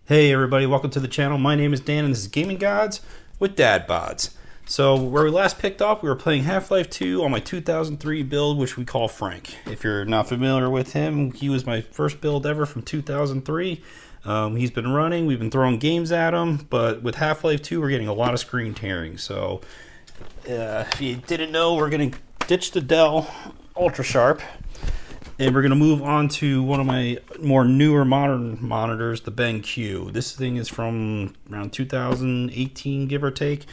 Hey everybody, welcome to the channel. My name is Dan and this is Gaming Gods with Dad Bods. So where we last picked up, we were playing Half-Life 2 on my 2003 build, which we call Frank. If you're not familiar with him, he was my first build ever from 2003. He's been running, we've been throwing games at him, but with Half-Life 2 we're getting a lot of screen tearing. So if you didn't know, we're going to ditch the Dell Ultra Sharp. And we're going to move on to one of my more newer modern monitors, the Benq. This thing is from around 2018, give or take.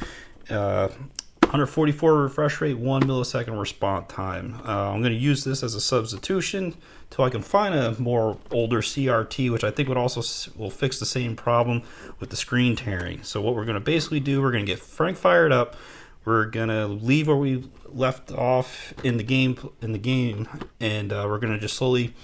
144 refresh rate, 1 millisecond response time. I'm going to use this as a substitution till I can find a more older CRT, which I think will fix the same problem with the screen tearing. So what we're going to basically do, we're going to get Frank fired up. We're gonna leave where we left off in the game, and we're gonna just slowly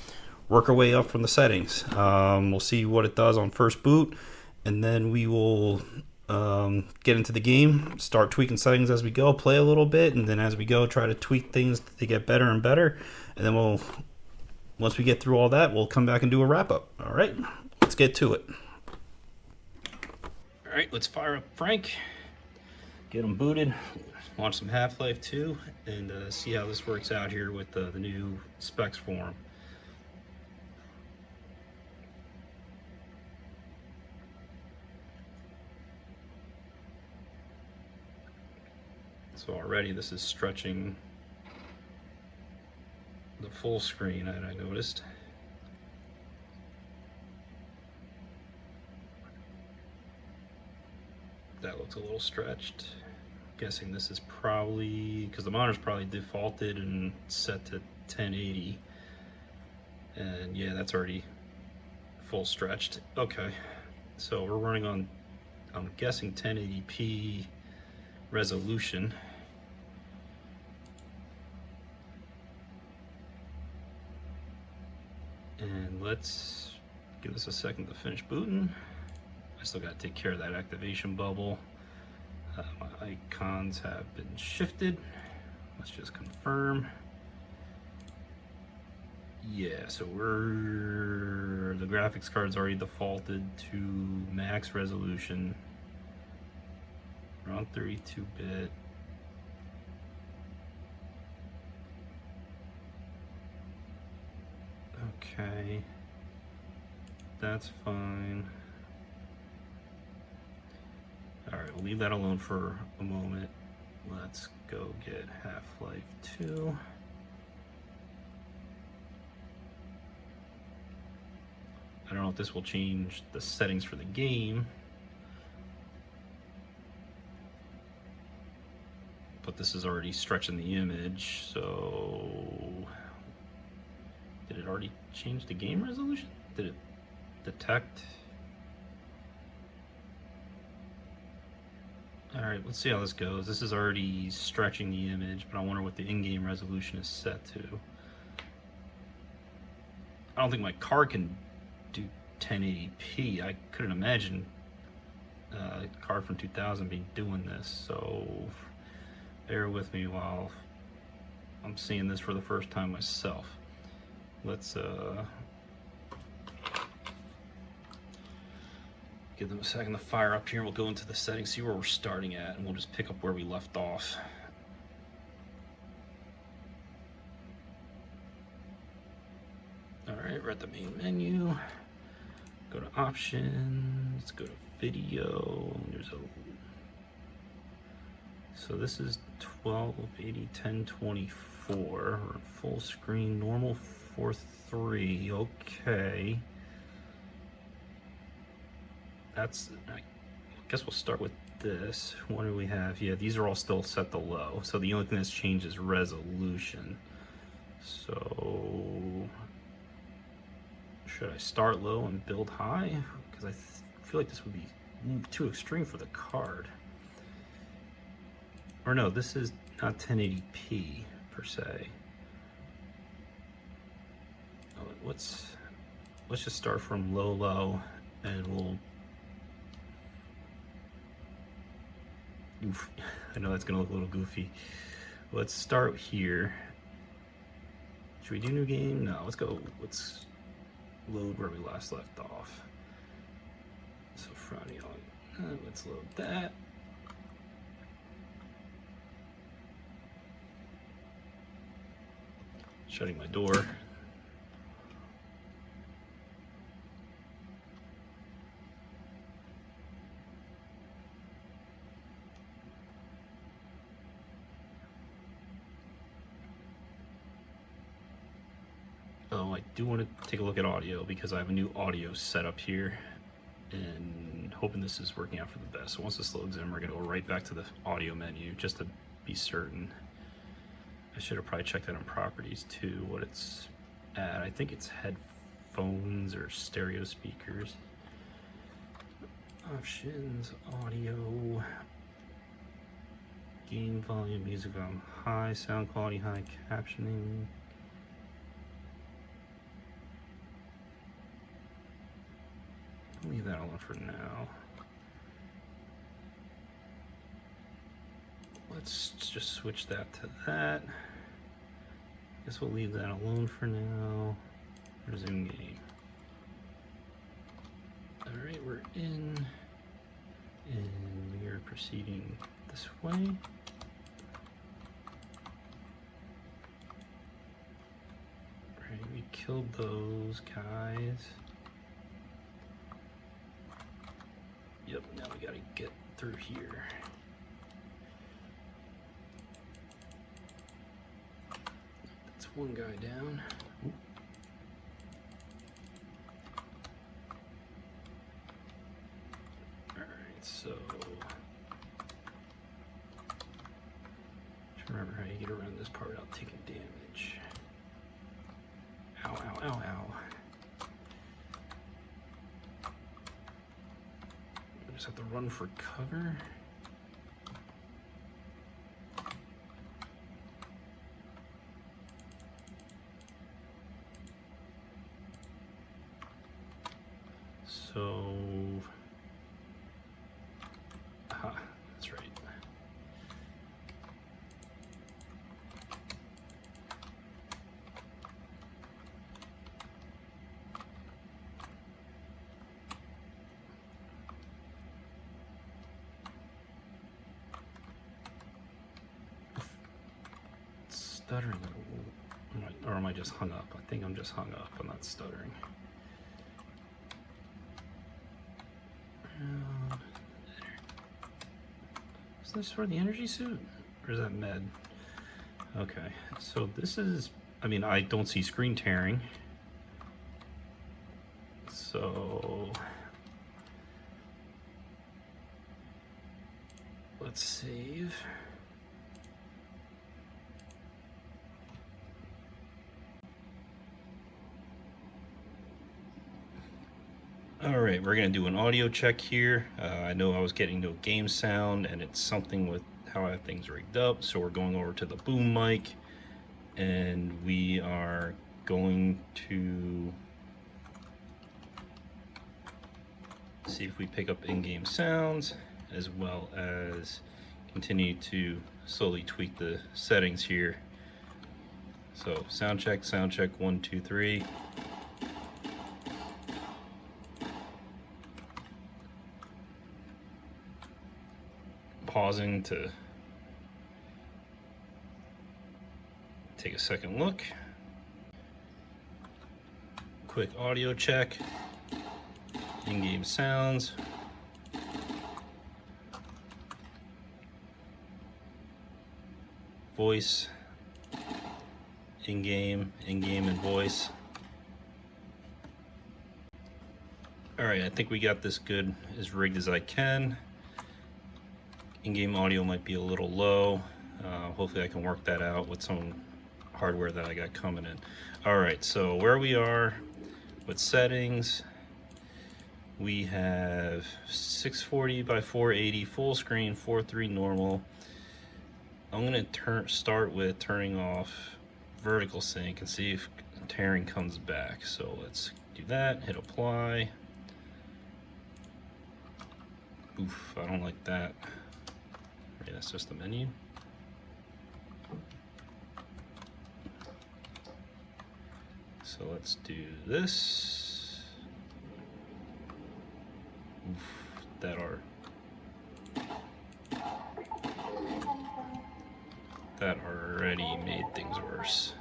work our way up from the settings. We'll see what it does on first boot, and then we will get into the game, start tweaking settings as we go, play a little bit, and then as we go, try to tweak things to get better and better. And then once we get through all that, we'll come back and do a wrap up. All right, let's get to it. All right, let's fire up Frank. Get them booted, launch some Half-Life 2, and see how this works out here with the new specs for them. So already this is stretching the full screen, I noticed. That looks a little stretched. Guessing this is probably because the monitor's probably defaulted and set to 1080, and yeah, that's already full stretched. Okay, so we're running on, I'm guessing 1080p resolution. And let's give this a second to finish booting. I still got to take care of that activation bubble. My icons have been shifted. Let's just confirm. Yeah, so the graphics card's already defaulted to max resolution. We're on 32-bit. Okay, that's fine. Alright, we'll leave that alone for a moment. Let's go get Half-Life 2. I don't know if this will change the settings for the game, but this is already stretching the image, so did it already change the game resolution? Did it detect? Alright, let's see how this goes. This is already stretching the image, but I wonder what the in-game resolution is set to. I don't think my card can do 1080p. I couldn't imagine a card from 2000 being doing this, so bear with me while I'm seeing this for the first time myself. Let's give them a second to fire up here. We'll go into the settings, see where we're starting at, and we'll just pick up where we left off. Alright, we're at the main menu. Go to options, go to video. So this is 1280 1024, full screen, normal 4:3. Okay. I guess we'll start with this. What do we have? Yeah, these are all still set to low. So the only thing that's changed is resolution. So should I start low and build high? Because I feel like this would be too extreme for the card. Or no, this is not 1080p per se. Oh, let's just start from low, and we'll. Oof, I know that's gonna look a little goofy. Let's start here. Should we do new game? No, let's load where we last left off. Radeon. Let's load that. Shutting my door. Oh, I do want to take a look at audio because I have a new audio setup here and hoping this is working out for the best. So once this loads in, we're going to go right back to the audio menu just to be certain. I should have probably checked that on properties too, what it's at. I think it's headphones or stereo speakers. Options, audio, game volume, music volume high, sound quality high, captioning. I'll leave that alone for now. Let's just switch that to that. Guess we'll leave that alone for now. Resume game. All right, we're in, and we are proceeding this way. Right, we killed those guys. Yep, now we gotta get through here. That's one guy down. Ooh. Alright, so trying to remember how you get around this part without taking damage. Ow, ow, ow, ow. Just have to run for cover. So, aha, that's right. Stuttering, or am I just hung up? I think I'm just hung up. I'm not stuttering. Is this for the energy suit, or is that med? Okay, so this is, I mean, I don't see screen tearing. So let's save. All right, we're gonna do an audio check here. I know I was getting no game sound, and it's something with how I have things rigged up. So we're going over to the boom mic, and we are going to see if we pick up in-game sounds, as well as continue to slowly tweak the settings here. So sound check, 1, 2, 3. Pausing to take a second look. Quick audio check. In-game sounds. Voice. In-game, and voice. All right, I think we got this good, as rigged as I can. In-game audio might be a little low. Hopefully I can work that out with some hardware that I got coming in. All right, so where we are with settings, we have 640 by 480 full screen, 4:3 normal. I'm gonna start with turning off vertical sync and see if tearing comes back. So let's do that, hit apply. Oof, I don't like that. Okay, that's just the menu. So let's do this. Oof, that already made things worse.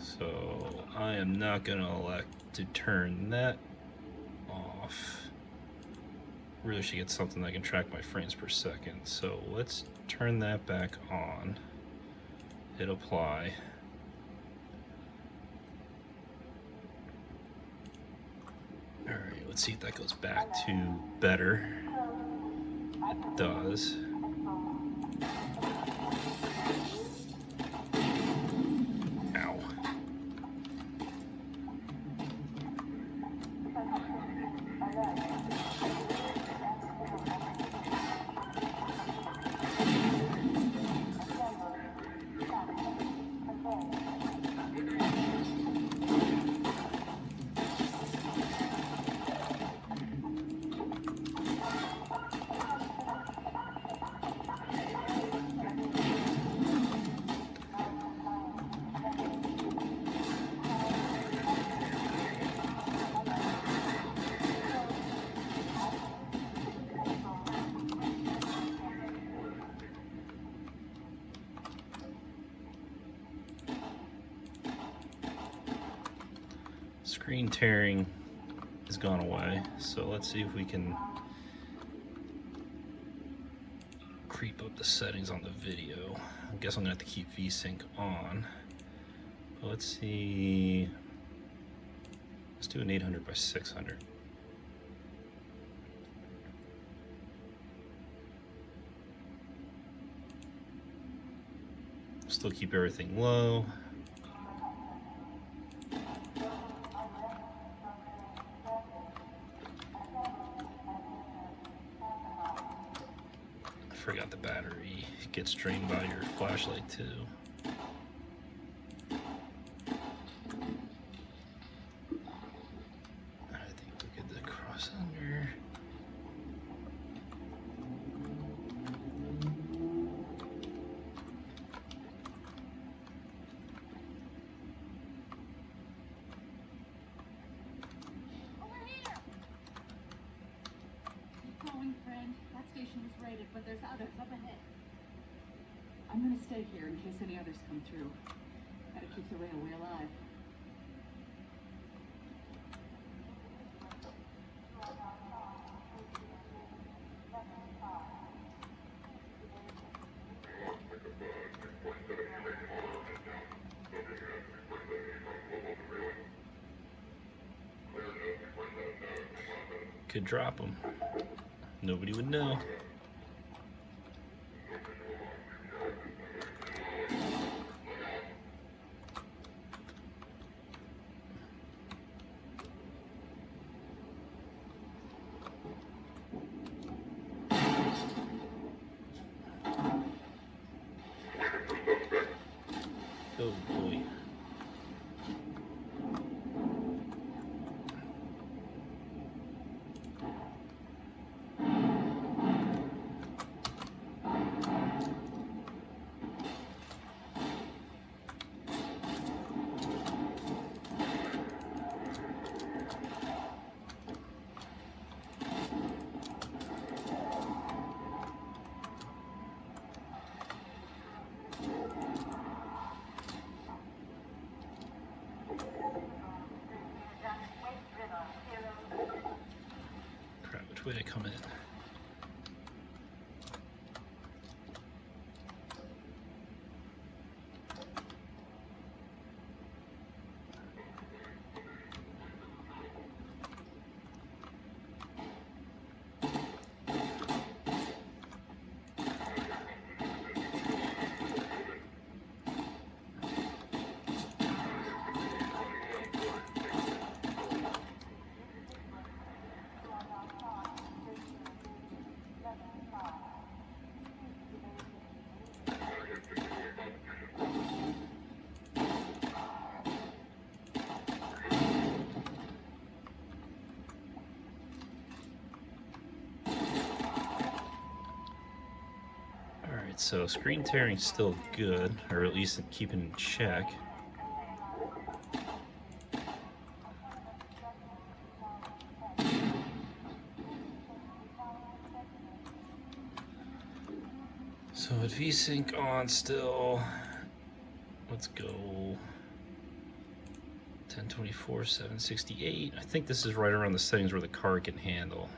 So I am not going to elect to turn that off. Really should get something that can track my frames per second. So let's turn that back on. Hit apply. Alright, let's see if that goes back to better. It does. Ow. Screen tearing has gone away, so let's see if we can creep up the settings on the video. I guess I'm gonna have to keep VSync on. But let's see. Let's do an 800 by 600. Still keep everything low. I forgot the battery gets drained by your flashlight too. I think look at the cross under. But there's others up ahead. I'm gonna stay here in case any others come through. Gotta keep the railway alive. Could drop them. Nobody would know. Oh boy. Crap, which way to come in? Alright, so screen tearing's still good, or at least keeping in check. So with VSync on still, let's go 1024, 768. I think this is right around the settings where the card can handle.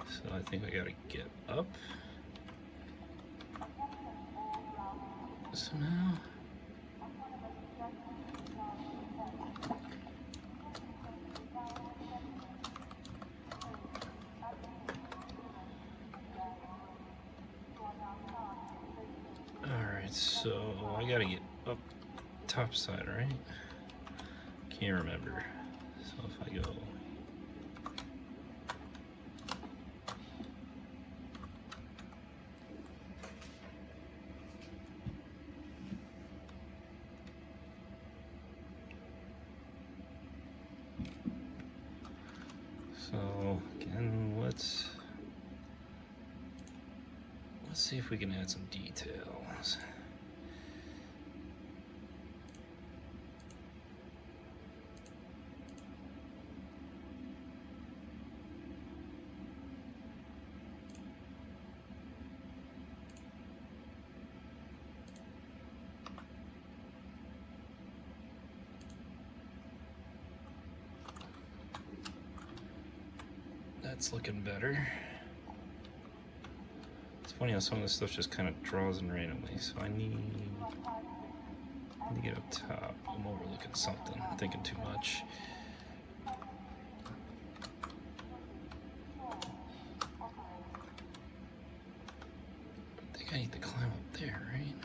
So I think I gotta get up somehow. Alright, so I gotta get up top side, right? Can't remember. So if I go so again, let's see if we can add some details. That's looking better. It's funny how some of this stuff just kind of draws in randomly, so I need to get up top. I'm overlooking something, I'm thinking too much. I think I need to climb up there, right?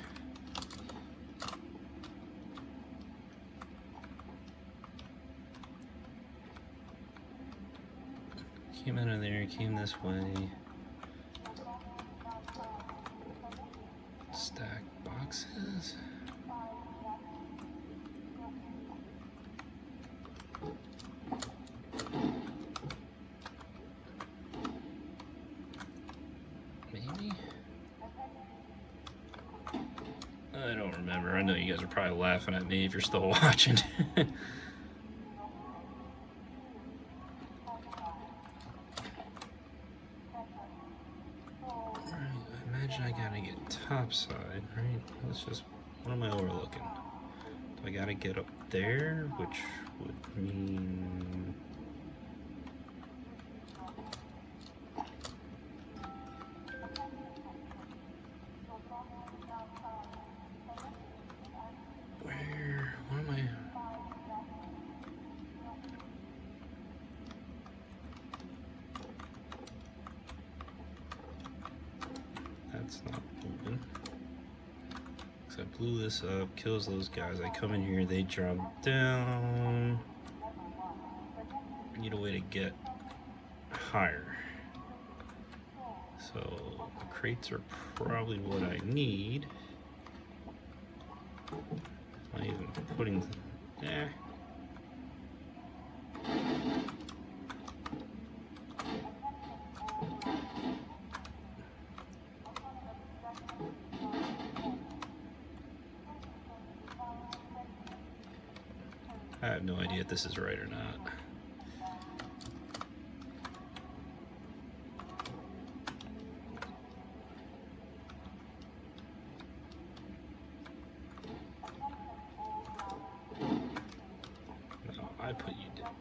Came out of there, came this way. Stack boxes. Maybe? I don't remember. I know you guys are probably laughing at me if you're still watching. I gotta get top side, right? Let's just, what am I overlooking? Do I gotta get up there, which would mean where, what am I? That's not moving. So I blew this up, kills those guys. I come in here, they jump down. I need a way to get higher. So the crates are probably what I need. Am I even putting, I have no idea if this is right or not. No, I put you down.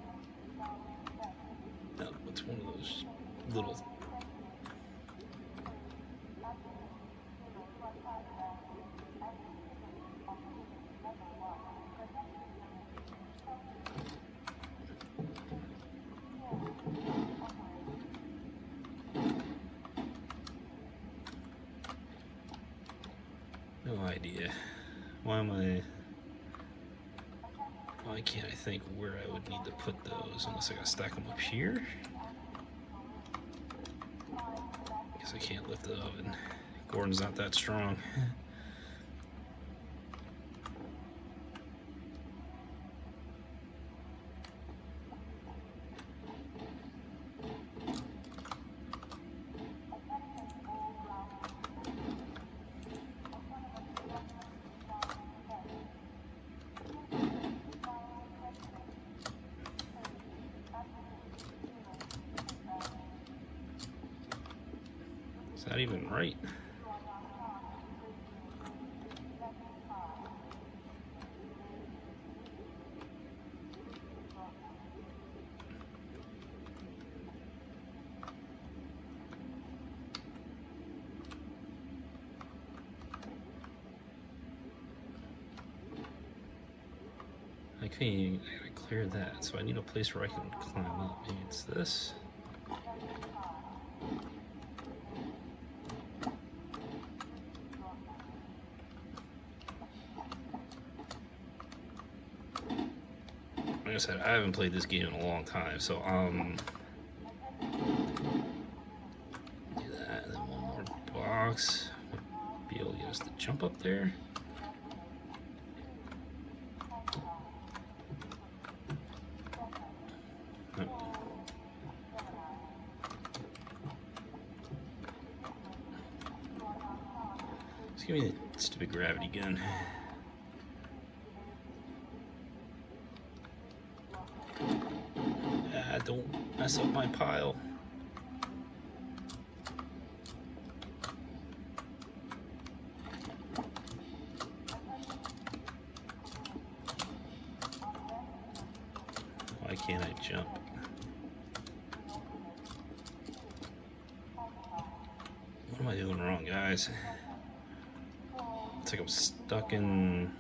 No, it's one of those little. No idea. Why can't I think where I would need to put those unless I gotta stack them up here? Guess I can't lift the oven. Gordon's not that strong. Is that even right? I gotta clear that, so I need a place where I can climb up. Maybe it's this. Like I said, I haven't played this game in a long time, so do that, and then one more box. Be able to get us to jump up there. Just give me the stupid gravity gun. Don't mess up my pile. Why can't I jump? What am I doing wrong, guys? It's like I'm stuck in...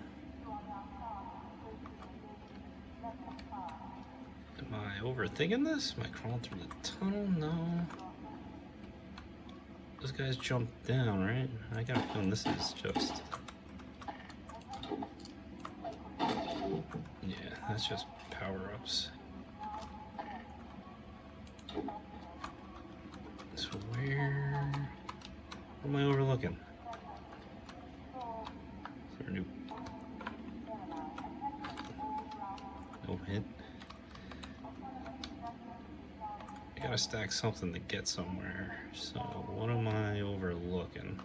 Am I overthinking this? Am I crawling through the tunnel? No. Those guys jumped down, right? I got a feeling this is just... Yeah, that's just power-ups. So where am I overlooking? Is there a new... No hint. I gotta stack something to get somewhere. So what am I overlooking?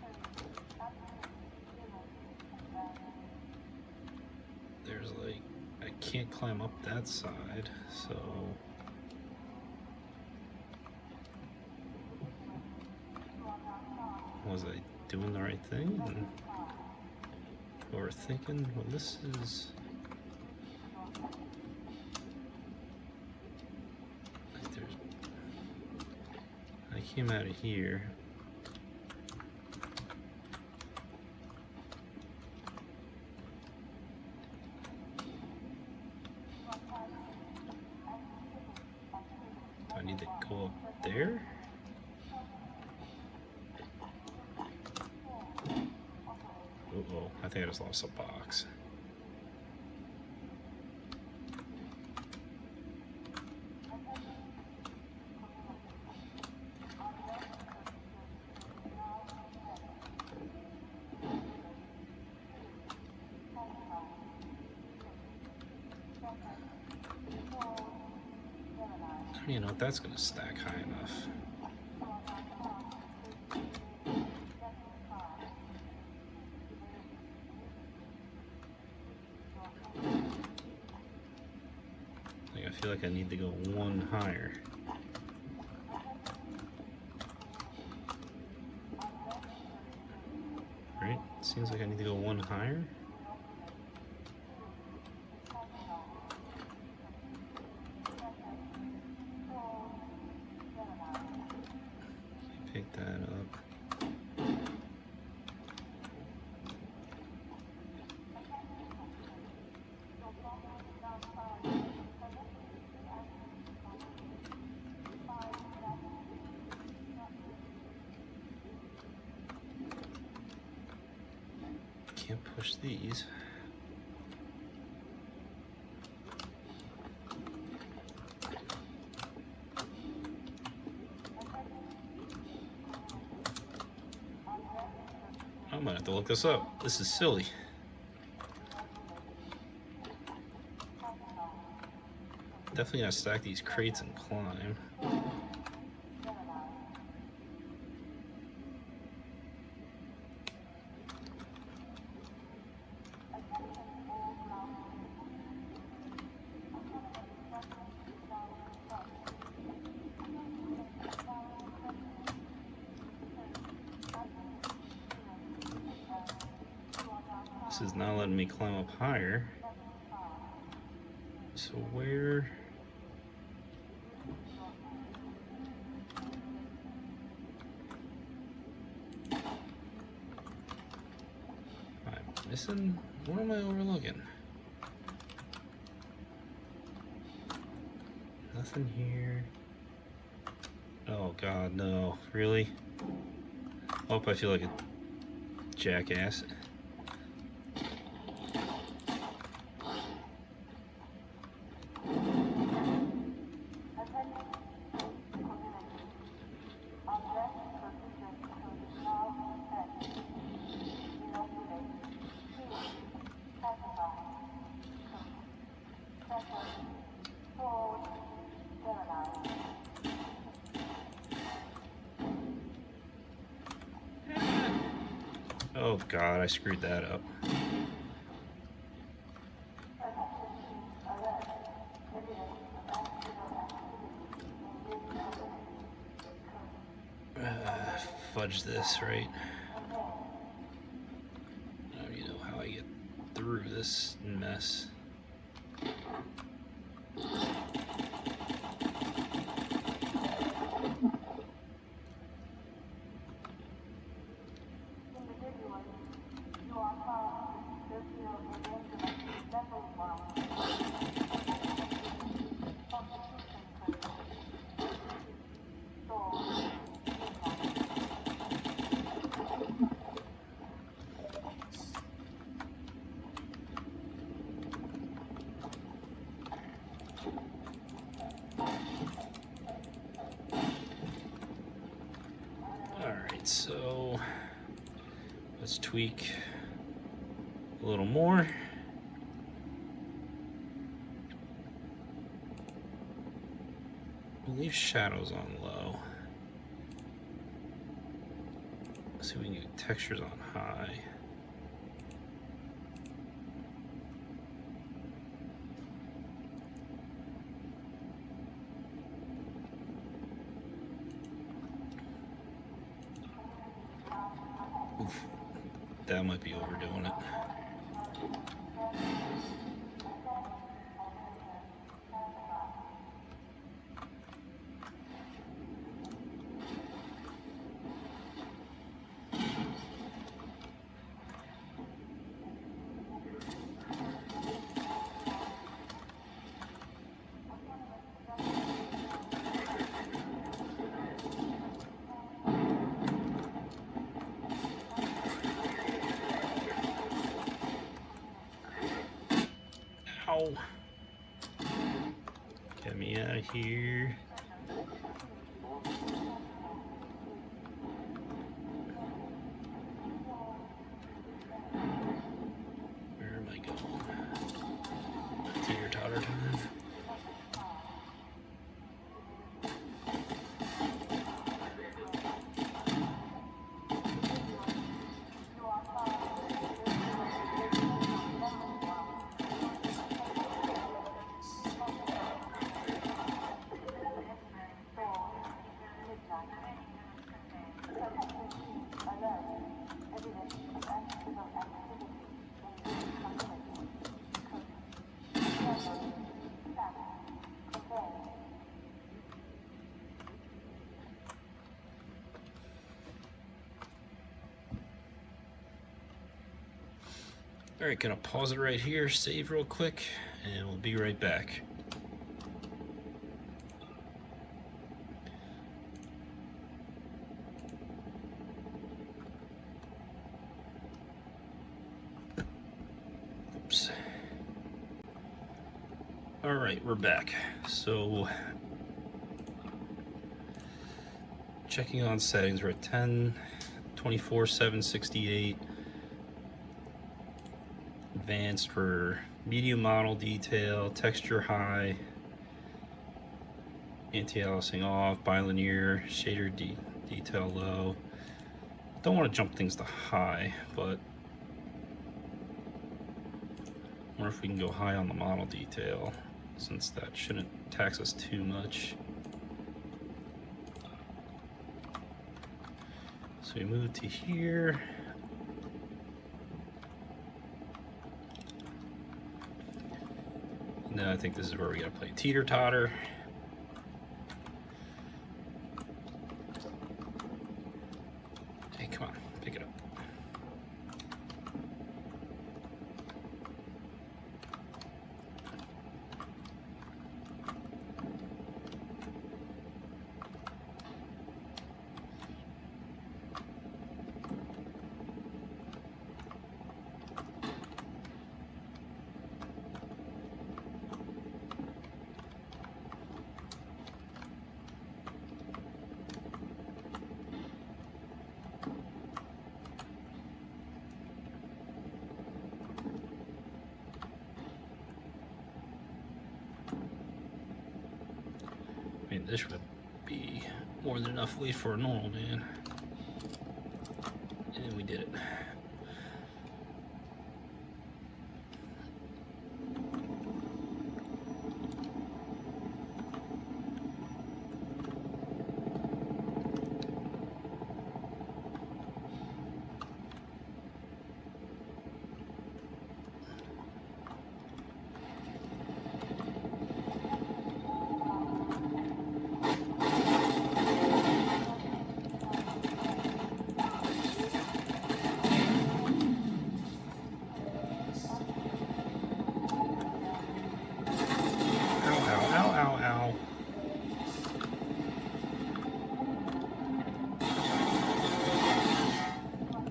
There's like, I can't climb up that side, so was I doing the right thing? Overthinking? Well, this is... Like there's... I came out of here. Do I need to go up there? Uh-oh, I think I just lost a box. You know, that's gonna stack high enough. Like, I feel like I need to go one higher. Right? Seems like I need to go one higher. Pick that up. Can't push these. might have to look this up. This is silly. Definitely gotta stack these crates and climb. This is not letting me climb up higher. So where? I'm missing? What am I overlooking? Nothing here. Oh God, no. Really? Oh, I feel like a jackass. Oh God, I screwed that up. Fudge this, right? I don't even know how I get through this mess. So let's tweak a little more. We'll leave shadows on low. Let's see if we can get textures on high. Oof, that might be overdoing it. Ow. Get me out of here. Where am I going? Teeter-totter time. All right, gonna pause it right here, save real quick, and we'll be right back. Oops. All right, we're back. So, checking on settings, we're at 10, 24, 768. advanced for medium model detail, texture high, anti-aliasing off, bilinear, shader detail low. Don't want to jump things to high, but I wonder if we can go high on the model detail, since that shouldn't tax us too much. So we move to here. Now I think this is where we gotta play teeter-totter. Hey, come on, pick it up. I mean, this would be more than enough weight for a normal man. And we did it.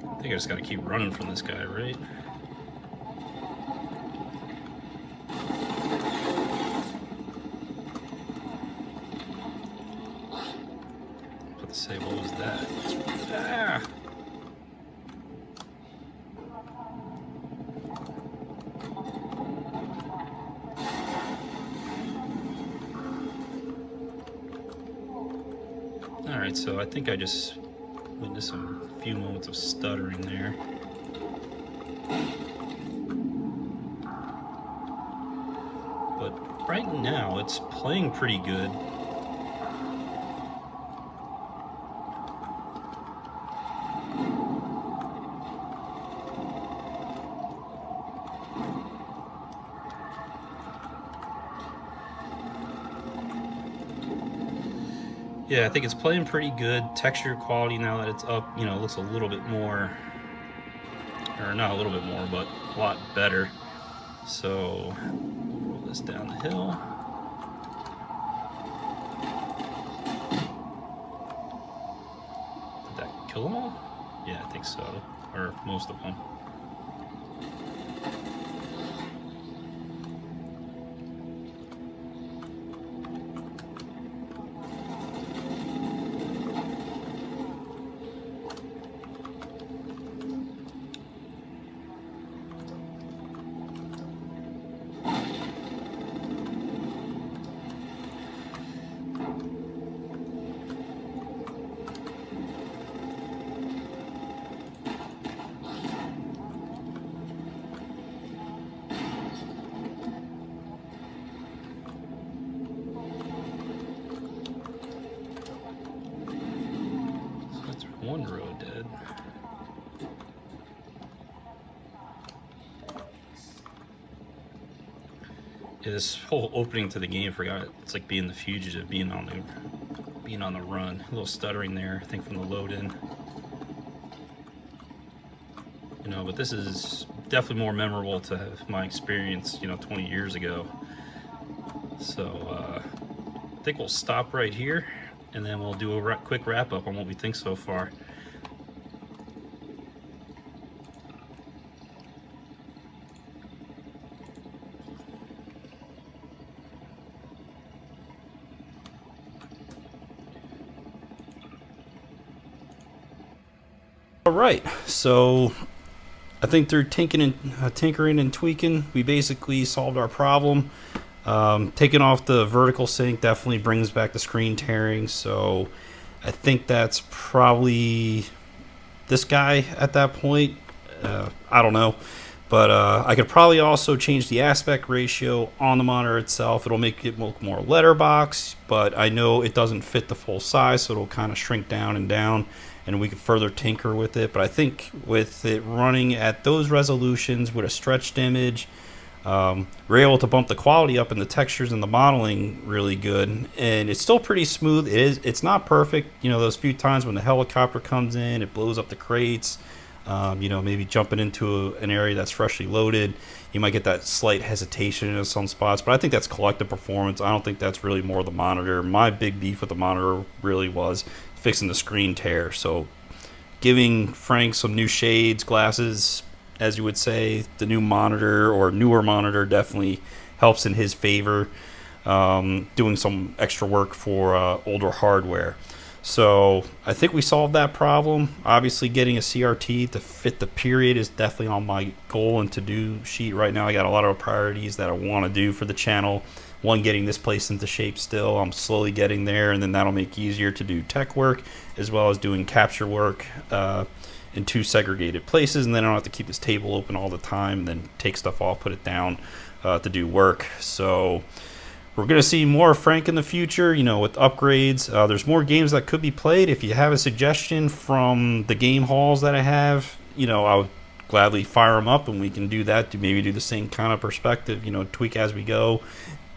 I think I just gotta keep running from this guy, right? About to say, what was that? Ah! Alright, so I think I just witnessed a few moments of stuttering there. But right now it's playing pretty good. Yeah, I think it's playing pretty good. Texture quality, now that it's up, you know, looks a little bit more, or not a little bit more, but a lot better. So, roll this down the hill. Did that kill them all? Yeah, I think so, or most of them. One row dead. Yeah, this whole opening to the game, forgot it's like being the fugitive, being on the run. A little stuttering there, I think, from the load in. You know, but this is definitely more memorable to my experience, you know, 20 years ago. So I think we'll stop right here, and then we'll do a quick wrap up on what we think so far. All right, so I think through tinkering and tweaking, we basically solved our problem. Taking off the vertical sync definitely brings back the screen tearing, so I think that's probably this guy at that point. I don't know. But I could probably also change the aspect ratio on the monitor itself. It'll make it look more letterbox, but I know it doesn't fit the full size, so it'll kind of shrink down, and we could further tinker with it. But I think with it running at those resolutions with a stretched image, we're able to bump the quality up and the textures and the modeling really good. And it's still pretty smooth. It's not perfect. You know, those few times when the helicopter comes in, it blows up the crates. You know, maybe jumping into an area that's freshly loaded, you might get that slight hesitation in some spots, but I think that's collective performance. I don't think that's really more the monitor. My big beef with the monitor really was fixing the screen tear. So giving Frank some new shades, glasses, as you would say, the new monitor or newer monitor definitely helps in his favor, doing some extra work for older hardware. So I think we solved that problem. Obviously, getting a CRT to fit the period is definitely on my goal and to-do sheet right now. I got a lot of priorities that I want to do for the channel. One, getting this place into shape still. I'm slowly getting there, and then that'll make it easier to do tech work as well as doing capture work in two segregated places. And then I don't have to keep this table open all the time and then take stuff off, put it down to do work. So we're going to see more of Frank in the future, you know, with upgrades. There's more games that could be played. If you have a suggestion from the game halls that I have, you know, I would gladly fire them up and we can do that to maybe do the same kind of perspective, you know, tweak as we go,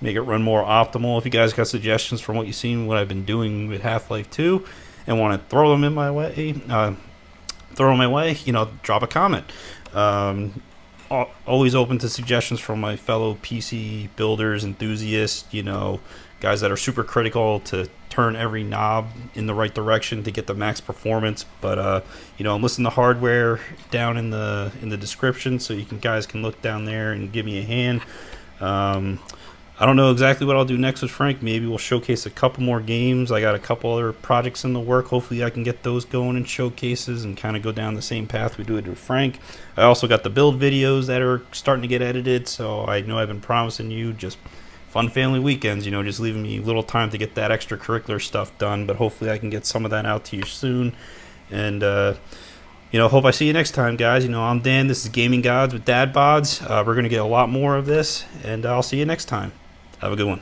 make it run more optimal. If you guys got suggestions from what you've seen, what I've been doing with Half-Life 2 and want to throw them my way, you know, drop a comment. Always open to suggestions from my fellow PC builders, enthusiasts, you know, guys that are super critical to turn every knob in the right direction to get the max performance. But you know, listen to hardware down in the description, so you guys can look down there and give me a hand. I don't know exactly what I'll do next with Frank. Maybe we'll showcase a couple more games. I got a couple other projects in the work. Hopefully I can get those going in showcases and kind of go down the same path we do it with Frank. I also got the build videos that are starting to get edited, so I know I've been promising you just fun family weekends, you know, just leaving me little time to get that extracurricular stuff done, but hopefully I can get some of that out to you soon. And you know, hope I see you next time, guys. You know, I'm Dan. This is Gaming Gods with Dad Bods. We're going to get a lot more of this, and I'll see you next time. Have a good one.